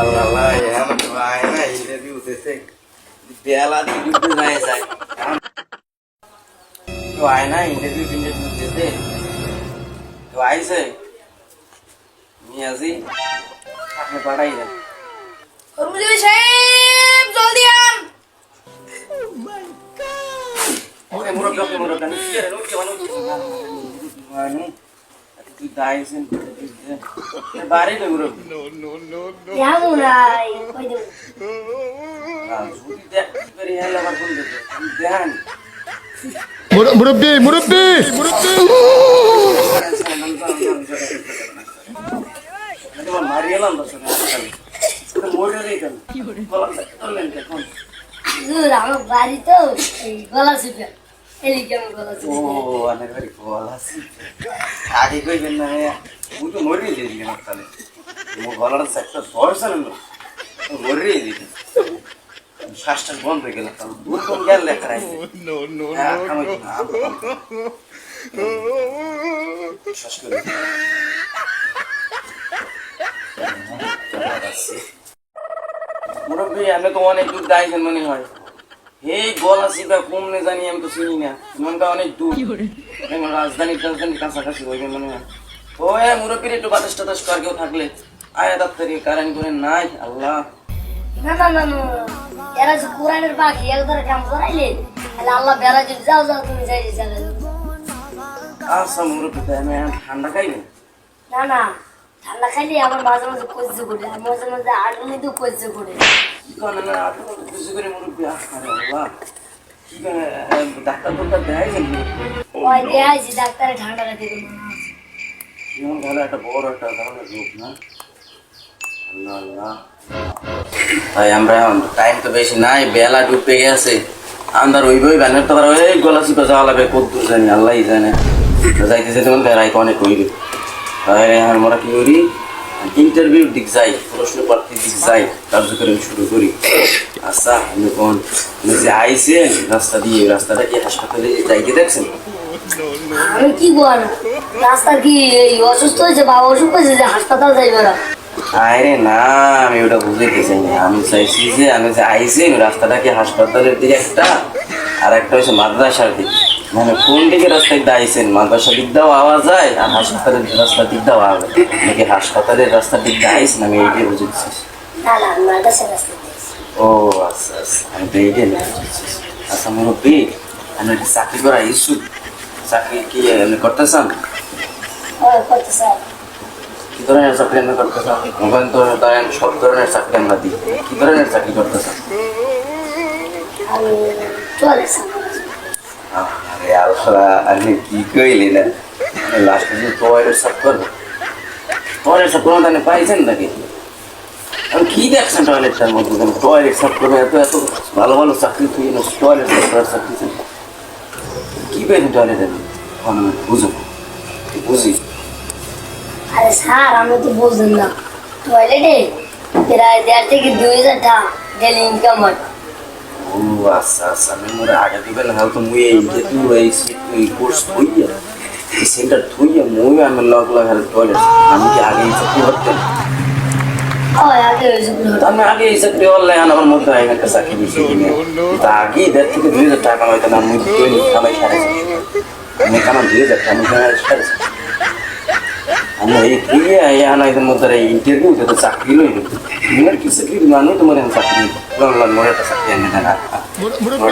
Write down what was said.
আল্লাহ আল্লাহ এখন তো আয় না ইন্টারভিউ দিতে বেলা দিয়ে ডুবে যায় তো আয় না ইন্টারভিউ দিতে তো আইছে মিয়াজি আপনি পাঠাই দেন কর্মচারী সাহেব জলদি আন। ওরে মুরব্বি মুরব্বি কি রে লোকে মানু তুই দাইছেন বাড়ি তো মুরব্বি যাবো নাই কই দেব ছুটি দেখ করে হেলা আবার ফোন দিতে দেন মুরব্বি মুরব্বি মুরব্বি তোমার মারিয়ালাম তো শুনে মোড়ে দিতেন বললেন কোন দূর আমার বাড়ি তো এই গলা চিপে এলি কেমন গলা ও চিপে অনেক বাড়ি কল আছে আগে কইবেন না ও তো মরে দিয়েছি আমার তাহলে মোর গলার একটা ধরছেন না মরে দিয়েছি শ্বাসটা বন্ধ হয়ে গেল দূর কোন গেল লেখা রাখছে শ্বাস করে মুরব্বী আমি তো অনেক দূর দাঁড়িয়েছেন মনে হয় এই গলা চিপা কমনে জানি আমি তো চিনি না মনটা অনেক দূর রাজধানী কাছাকাছি হইবে মনে হয় ও মুরব্বীর একটু বাতাস টাতাস কর কেউ থাকলে আয় তাড়াতাড়ি কারেন্ট করে নাই আল্লাহ না না না না এরা যে কোরআনের পাখি একবার কাম করাইলে তাহলে আল্লাহ বেড়া যদি যাও যাও তুমি যাই চলে আচ্ছা মুরব্বী আমি ঠান্ডা খাইবে না না ঠান্ডা খাইলে আমার মাঝে মাঝে কজ্জ করে আর মাঝে মাঝে আগুন দিয়েও কজ্জ করে কি করেন বুঝে করে মুরব্বী আরে আল্লাহ কি করে ডাক্তার ডাক্তার দেখাইছেন ওই দেখাইছি ডাক্তারে ঠান্ডা রাখতে এমন ভালো একটা বড় একটা ধরনের রোগ না আল্লাহ আল্লাহ তাই আমরা টাইম তো বেশি নাই বেলা ডুবে গেছে আন্দার ওই বই ব্যানের তো ওই গলা চিপা যাওয়া লাগবে কদ্দুর জানি আল্লাহই জানে যাইতেছে যেমন বেড়াই অনেক হইবে তাই আমরা কি করি ইন্টারভিউ দিক যাই প্রশ্ন প্রার্থী দিক যাই কার্যক্রম শুরু করি আচ্ছা আপনি কোন যে আইসেন রাস্তা দিয়ে রাস্তাটা কি হাসপাতালে যাইতে দেখছেন আমি কি বল রাস্তা কি এই অসুস্থ হয়েছে বাবা অসুস্থ হয়েছে যে হাসপাতাল যাইবে না আরে না আমি ওটা বুঝাইতে চাই না আমি চাইছি যে আমি যে আইসি রাস্তাটা কি হাসপাতালের দিকে একটা আর একটা হচ্ছে মাদ্রাসার দিক মানে কোন দিকে রাস্তায় দাঁড়িয়েছেন মাদ্রাসার দিক দাও আওয়াজ যায় আর হাসপাতালের রাস্তার দিক দাও আওয়াজ নাকি হাসপাতালের রাস্তার দিক দাঁড়িয়েছেন আমি এইটাই বুঝেছি না না মাদ্রাসা রাস্তা ও আচ্ছা আচ্ছা আমি তো এইটাই না বুঝেছি আচ্ছা মুরব্বী আমি একটা চাকরি করা ইচ্ছুক চাকরি কি আপনি করতে চান ওই করতে স্যার কি ধরনের চাকরি আপনি করতে চান মোবাইল তো ধরেন সব ধরনের চাকরি আমরা দিই কি ধরনের চাকরি করতে চান আমি চলে আরে আল্লাহ আপনি কি কইলি না লাস্টে যে টয়লেট সাফ করবো টয়লেট সাফ করবো তাহলে পাইছেন নাকি আমি কি দেখছেন টয়লেটটার মধ্যে টয়লেট সাফ করবো এত এত ভালো ভালো চাকরি তুই টয়লেট সাফ করার চাকরি কি পেয়েছেন টয়লেটে বুঝো বুঝি আরে স্যার আমি তো বুঝলাম না টয়লেটে প্রায় 1.5 থেকে 2,000 টাকা ডেলি ইনকাম হয় ও আচ্ছা আচ্ছা আমি মোরে আগে দিবেন হয়তো মুই এই যে তুই এই কোর্স থইয়া এই সেন্টার থইয়া মুই আমি লগ লগ হেল টয়লেট আমি কি আগে এই চাকরি করতেন ওই আগে হয়েছে আমি আগে এই চাকরি অনলাইন আমার মধ্যে একটা চাকরি দিয়েছি তা আগে 1.5 থেকে 2,000 টাকা কামাইতে না মুই কামাই সাড়ে আমি কামাই 2,000 টাকা আমি কামাই সাড়ে আমি এই দিয়ে আনাইদের মধ্যে ইন্টারভিউ তো চাকরি লইব তোমার কি চাকরি মানুষ তোমার চাকরি লং লং মোড়ে একটা চাকরি আনে না মুরব্বি